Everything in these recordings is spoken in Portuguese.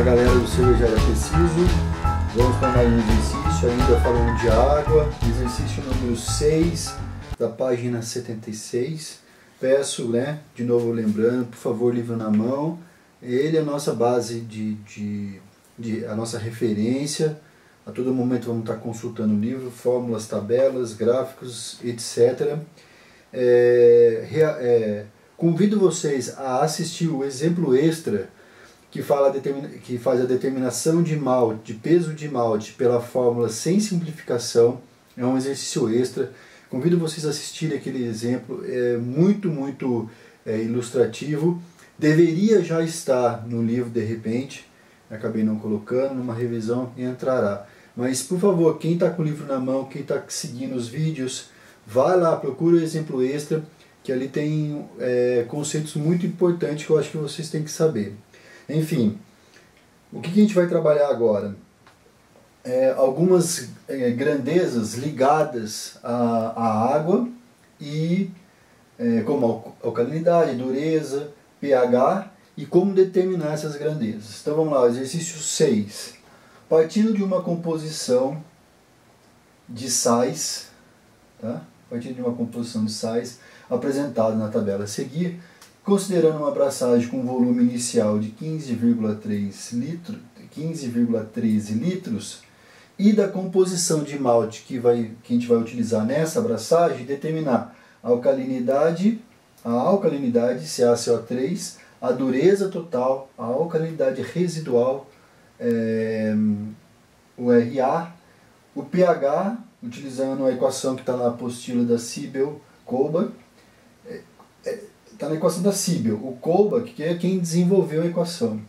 galera do Cervejaria Preciso. Vamos para mais um exercício, ainda falando de água. Exercício número 6, da página 76. Peço, de novo lembrando, por favor, livro na mão. Ele é a nossa base, a nossa referência. A todo momento vamos estar consultando o livro, fórmulas, tabelas, gráficos, etc. Convido vocês a assistir o exemplo extra que faz a determinação de malte, de peso de malte pela fórmula sem simplificação. É um exercício extra. Convido vocês a assistirem aquele exemplo. É muito ilustrativo. Deveria já estar no livro de repente. Acabei não colocando. Numa revisão entrará. Mas por favor, quem está com o livro na mão, quem está seguindo os vídeos, vai lá, procura o exemplo extra, que ali tem conceitos muito importantes que eu acho que vocês têm que saber. Enfim, o que a gente vai trabalhar agora? Algumas grandezas ligadas à água, e como alcalinidade, dureza, pH, e como determinar essas grandezas. Então vamos lá, exercício 6. Partindo de uma composição de sais, tá? Partindo de uma composição de sais apresentada na tabela a seguir, considerando uma abraçagem com volume inicial de 15,13 litros, e da composição de malte que a gente vai utilizar nessa abraçagem, determinar a alcalinidade, CaCO3, a dureza total, a alcalinidade residual, o Ra, o pH, utilizando a equação que está na apostila da Siebel-Kolbach. Está na equação da Siebel, o Kolbach, que é quem desenvolveu a equação.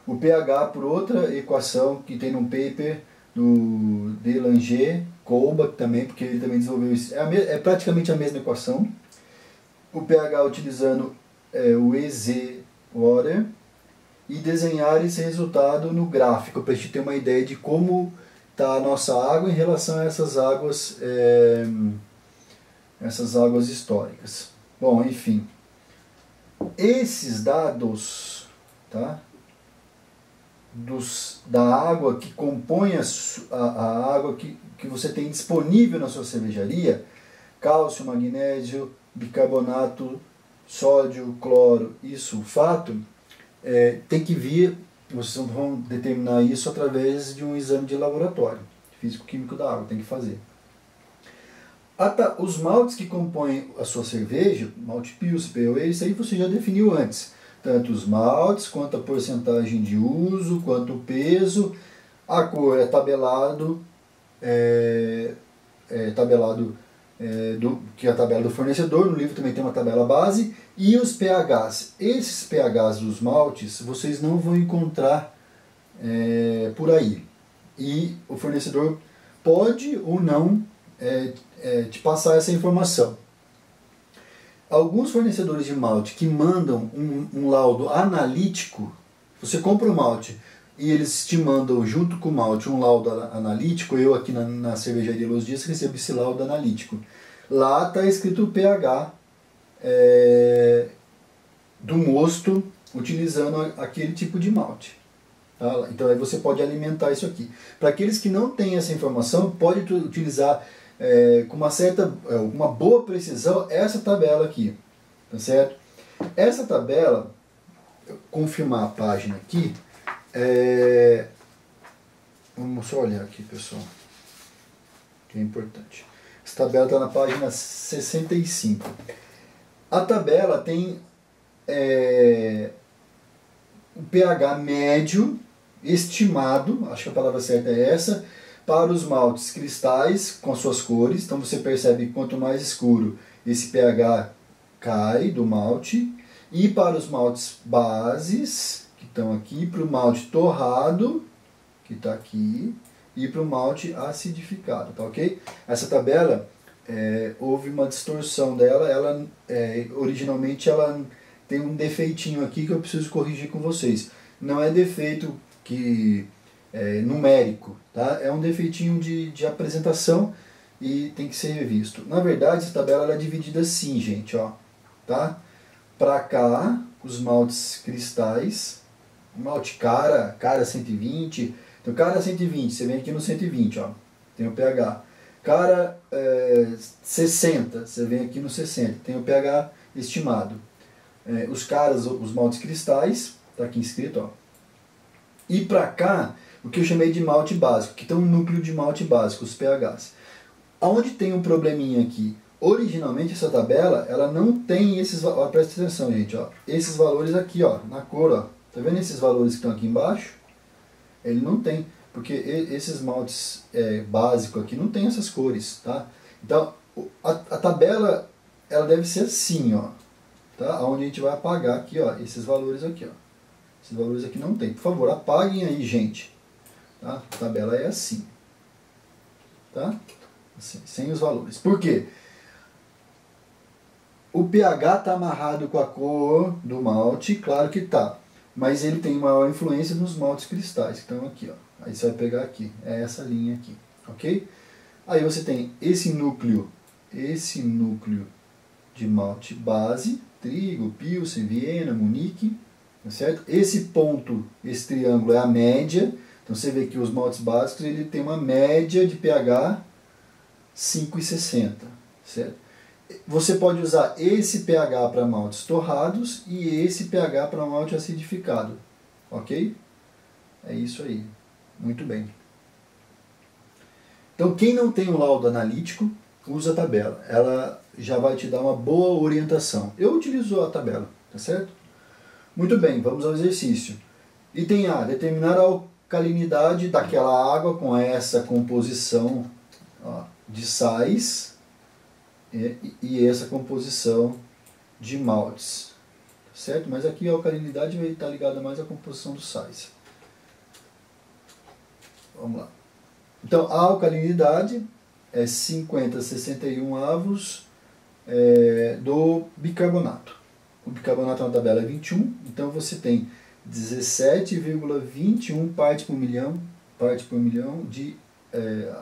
O pH por outra equação que tem num paper do Delanger, Kolbach também, porque ele também desenvolveu isso. É praticamente a mesma equação. O pH utilizando o EZ Water, e desenhar esse resultado no gráfico, para a gente ter uma ideia de como está a nossa água em relação a essas águas históricas. Bom, enfim. Esses dados, tá, da água que compõe a água que você tem disponível na sua cervejaria, cálcio, magnésio, bicarbonato, sódio, cloro e sulfato, tem que vir, vocês vão determinar isso através de um exame de laboratório, físico-químico da água, tem que fazer. Os maltes que compõem a sua cerveja, malte Pilsen, Pale Ale, isso aí você já definiu antes. Tanto os maltes, quanto a porcentagem de uso, quanto o peso. A cor é tabelado, que é a tabela do fornecedor. No livro também tem uma tabela base. E os pHs. Esses pHs dos maltes vocês não vão encontrar por aí. E o fornecedor pode ou não te passar essa informação. Alguns fornecedores de malte que mandam um laudo analítico, você compra o malte e eles te mandam junto com o malte um laudo analítico. Eu aqui na cervejaria Los Dias recebo esse laudo analítico. Lá está escrito o pH do mosto utilizando aquele tipo de malte. Tá? Então aí você pode alimentar isso aqui. Para aqueles que não têm essa informação, pode utilizar com uma boa precisão essa tabela aqui, tá certo? Essa tabela, confirmar a página aqui, vamos só olhar aqui, pessoal, que é importante. Essa tabela está na página 65. A tabela tem o pH médio estimado, acho que a palavra certa é essa, para os maltes cristais com as suas cores. Então você percebe que quanto mais escuro esse pH cai do malte. E para os maltes bases, que estão aqui, para o malte torrado, que está aqui, e para o malte acidificado, tá ok? Essa tabela, houve uma distorção dela, originalmente ela tem um defeitinho aqui que eu preciso corrigir com vocês. Não é defeito numérico, tá? É um defeitinho de apresentação e tem que ser revisto. Na verdade, essa tabela ela é dividida assim, gente, ó, tá? Para cá, os maltes cristais, malte cara 120. Então, cara 120, você vem aqui no 120, ó, tem o pH. Cara 60, você vem aqui no 60, tem o pH estimado. Os maltes cristais, tá aqui escrito, ó. E para cá, o que eu chamei de malte básico, que tem um núcleo de malte básico, os pHs. Aonde tem um probleminha aqui? Originalmente essa tabela, ela não tem esses valores, presta atenção gente, ó, esses valores aqui, ó, na cor, ó, tá vendo esses valores que estão aqui embaixo? Ele não tem, porque esses maltes básicos aqui não tem essas cores, tá? Então, a tabela, ela deve ser assim, ó, tá? Onde a gente vai apagar aqui, ó, esses valores aqui, ó. Esses valores aqui não tem. Por favor, apaguem aí, gente. Tá? A tabela é assim. Tá? Assim, sem os valores. Por quê? O pH está amarrado com a cor do malte, claro que tá. Mas ele tem maior influência nos maltes cristais, que estão aqui, ó. Aí você vai pegar aqui, é essa linha aqui, ok? Aí você tem esse núcleo de malte base, trigo, pilsen, Viena, Munique, tá certo? Esse ponto, esse triângulo é a média. Então você vê que os maltes básicos ele tem uma média de pH 5,60, certo? Você pode usar esse pH para maltes torrados e esse pH para malte acidificado, ok? É isso aí, muito bem. Então quem não tem um laudo analítico, usa a tabela. Ela já vai te dar uma boa orientação. Eu utilizo a tabela, tá certo? Muito bem, vamos ao exercício. Item A, determinar a alcalinidade daquela água com essa composição, ó, de sais e essa composição de maltes, certo? Mas aqui a alcalinidade vai estar ligada mais à composição dos sais. Vamos lá. Então, a alcalinidade é 50,61 avos do bicarbonato. O bicarbonato na tabela é 21, então você tem 17,21 partes por milhão de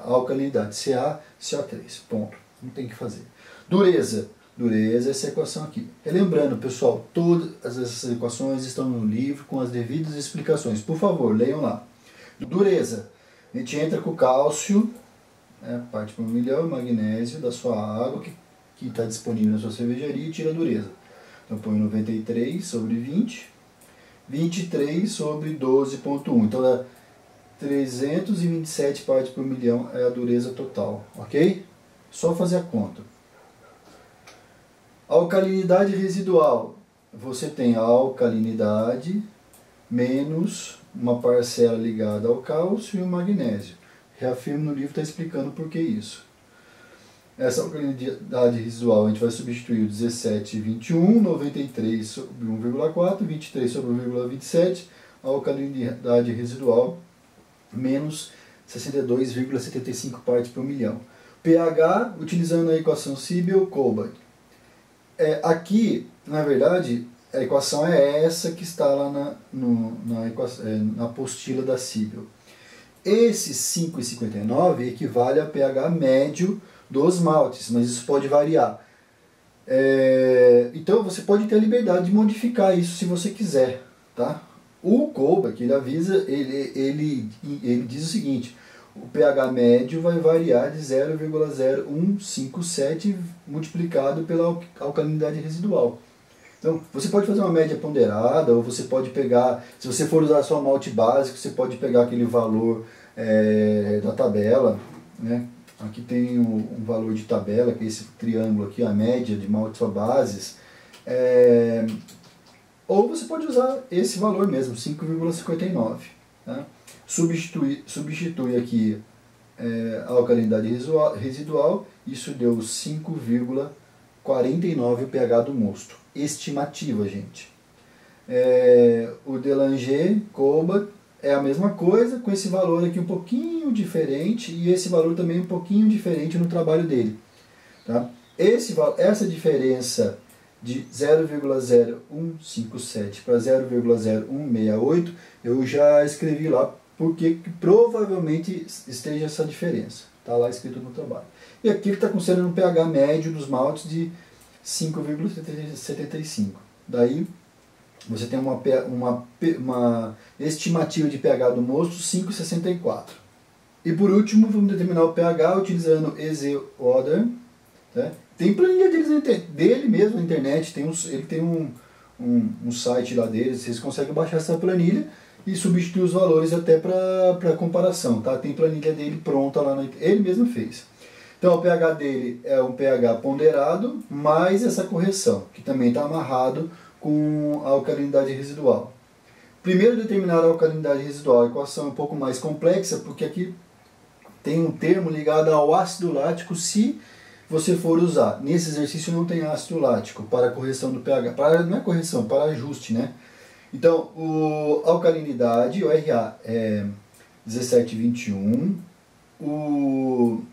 alcalinidade, CaCO3, ponto. Não tem o que fazer. Dureza é essa equação aqui. Lembrando, pessoal, todas essas equações estão no livro com as devidas explicações. Por favor, leiam lá. Dureza, a gente entra com o cálcio, parte por milhão, magnésio da sua água que está disponível na sua cervejaria e tira a dureza. Então põe 93 sobre 20, 23 sobre 12,1. Então dá 327 partes por milhão é a dureza total, ok? Só fazer a conta. Alcalinidade residual. Você tem a alcalinidade menos uma parcela ligada ao cálcio e o magnésio. Reafirmo no livro, está explicando por que isso. Essa alcalinidade residual a gente vai substituir o 17,21, 93 sobre 1,4, 23 sobre 1,27, a alcalinidade residual menos 62,75 partes por milhão. pH, utilizando a equação Siebel-Kolbe. Aqui, na verdade, a equação é essa que está lá na apostila da Siebel. Esse 5,59 equivale a pH médio dos maltes, mas isso pode variar. Então você pode ter a liberdade de modificar isso se você quiser, tá? O Kolbe, que ele avisa, ele diz o seguinte: o pH médio vai variar de 0,0157 multiplicado pela alcalinidade residual. Então, você pode fazer uma média ponderada, ou você pode pegar, se você for usar só malte básico, você pode pegar aquele valor da tabela, né? Aqui tem um valor de tabela, que é esse triângulo aqui, a média de maltes ou bases. Ou você pode usar esse valor mesmo, 5,59. Tá? Substitui aqui a alcalinidade residual, isso deu 5,49 o pH do mosto. Estimativa, gente. O Delanger, Kolbe, é a mesma coisa, com esse valor aqui um pouquinho diferente, e esse valor também um pouquinho diferente no trabalho dele. Tá? Essa diferença de 0,0157 para 0,0168, eu já escrevi lá, porque provavelmente esteja essa diferença. Está lá escrito no trabalho. E aqui ele está considerando um pH médio dos maltes de 5,75. Daí você tem uma estimativa de pH do mosto 5,64. E por último, vamos determinar o pH utilizando Easy Order. Né? Tem planilha dele mesmo na internet, ele tem um site lá deles, vocês conseguem baixar essa planilha e substituir os valores até para comparação. Tá? Tem planilha dele pronta lá, ele mesmo fez. Então o pH dele é um pH ponderado, mais essa correção, que também está amarrado com a alcalinidade residual. Primeiro determinar a alcalinidade residual, a equação é um pouco mais complexa, porque aqui tem um termo ligado ao ácido lático, se você for usar. Nesse exercício não tem ácido lático para correção do pH, não é correção, para ajuste, né? Então, a alcalinidade, o Ra é 17,21, o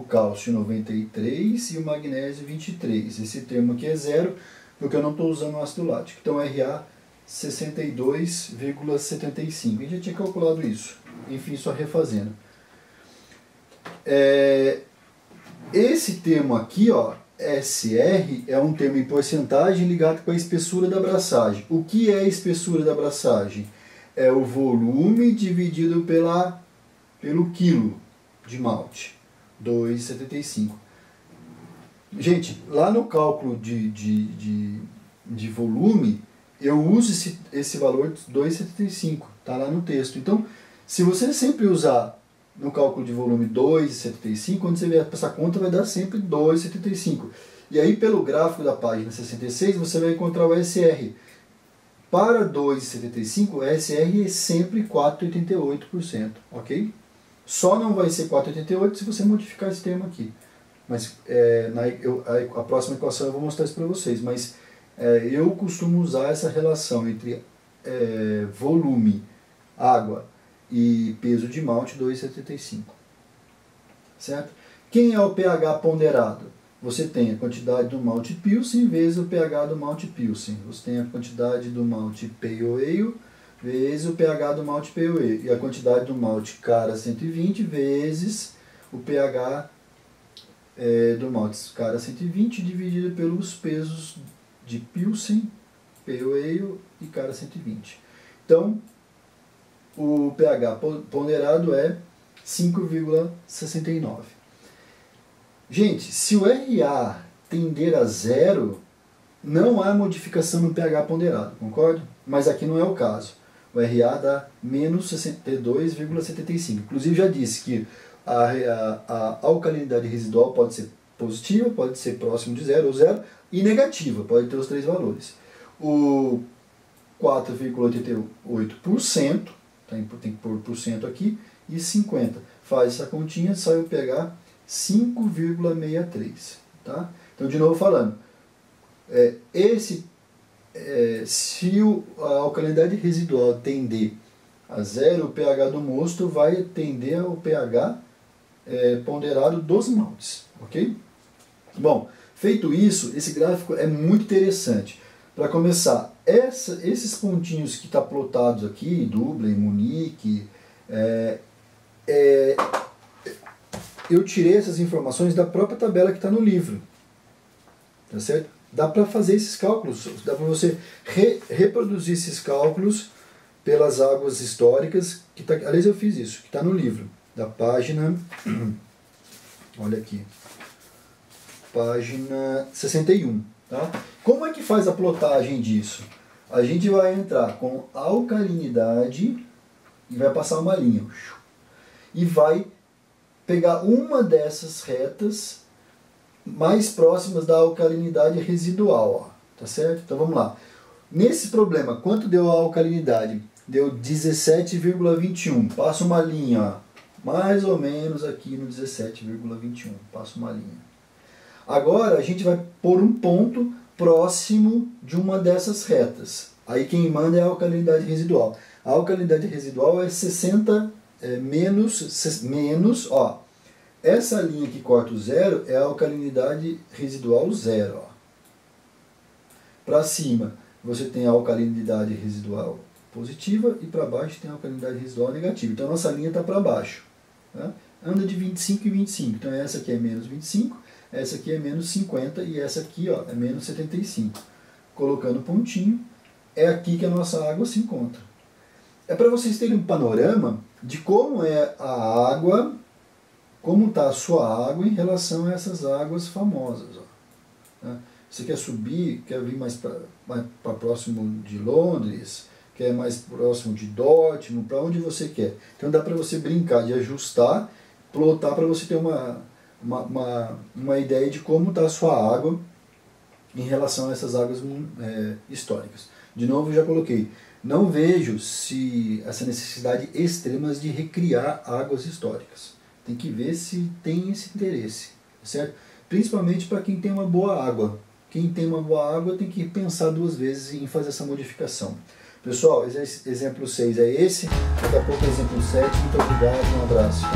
cálcio 93 e o magnésio 23. Esse termo aqui é zero, porque eu não estou usando o ácido lático. Então, Ra 62,75. A gente já tinha calculado isso. Enfim, só refazendo. Esse termo aqui, ó, SR, é um termo em porcentagem ligado com a espessura da abraçagem. O que é a espessura da abraçagem? É o volume dividido pelo quilo de malte. 2,75. Gente, lá no cálculo de volume, eu uso esse valor 2,75, tá lá no texto. Então, se você sempre usar no cálculo de volume 2,75, quando você vier para essa conta vai dar sempre 2,75. E aí pelo gráfico da página 66 você vai encontrar o SR. Para 2,75 o SR é sempre 4,88%, ok? Só não vai ser 4,88 se você modificar esse termo aqui. Mas a próxima equação eu vou mostrar isso para vocês. Mas eu costumo usar essa relação entre volume, água e peso de malte 2,75. Certo? Quem é o pH ponderado? Você tem a quantidade do malte Pilsen vezes o pH do malte Pilsen. Você tem a quantidade do malte Pale Ale vezes o pH do malte Pale Ale. E a quantidade do malte Cara 120 vezes o pH do malte Cara 120 dividido pelos pesos de Pilsen, Pale Ale e Cara 120. Então, o pH ponderado é 5,69. Gente, se o Ra tender a zero, não há modificação no pH ponderado, concorda? Mas aqui não é o caso. O Ra dá menos 62,75. Inclusive já disse que a alcalinidade residual pode ser positiva, pode ser próximo de zero ou zero, e negativa, pode ter os três valores. O 4,88%, tem que pôr por cento aqui, e 50. Faz essa continha, sai o pH 5,63. Tá? Então, de novo falando, se a alcalinidade residual tender a zero, o pH do mosto vai tender ao pH ponderado dos maltes. Ok? Bom, feito isso, esse gráfico é muito interessante. Para começar, esses pontinhos que estão plotados aqui, Dublin, Munique, eu tirei essas informações da própria tabela que está no livro. Tá certo? Dá para fazer esses cálculos, dá para você reproduzir esses cálculos pelas águas históricas. Aliás, eu fiz isso, que está no livro, da página, olha aqui, página 61. Tá? Como é que faz a plotagem disso? A gente vai entrar com alcalinidade e vai passar uma linha. E vai pegar uma dessas retas mais próximas da alcalinidade residual. Ó, tá certo? Então vamos lá. Nesse problema, quanto deu a alcalinidade? Deu 17,21. Passa uma linha, ó, mais ou menos aqui no 17,21. Passa uma linha. Agora a gente vai pôr um ponto próximo de uma dessas retas. Aí quem manda é a alcalinidade residual. A alcalinidade residual é 60 menos, ó. Essa linha que corta o zero é a alcalinidade residual zero. Para cima você tem a alcalinidade residual positiva e para baixo tem a alcalinidade residual negativa. Então nossa linha está para baixo. Tá? Anda de 25 e 25. Então essa aqui é menos 25, essa aqui é menos 50 e essa aqui, ó, é menos 75. Colocando pontinho, é aqui que a nossa água se encontra. É para vocês terem um panorama de como é a água, como está a sua água em relação a essas águas famosas. Ó. Você quer subir, quer vir mais para próximo de Londres, quer mais próximo de Dortmund, para onde você quer. Então dá para você brincar de ajustar, plotar para você ter uma ideia de como está a sua água em relação a essas águas históricas. De novo, eu já coloquei, não vejo essa necessidade extrema de recriar águas históricas. Tem que ver se tem esse interesse, certo? Principalmente para quem tem uma boa água. Quem tem uma boa água tem que pensar duas vezes em fazer essa modificação. Pessoal, exemplo 6 é esse, daqui a pouco é exemplo 7. Muito obrigado, um abraço.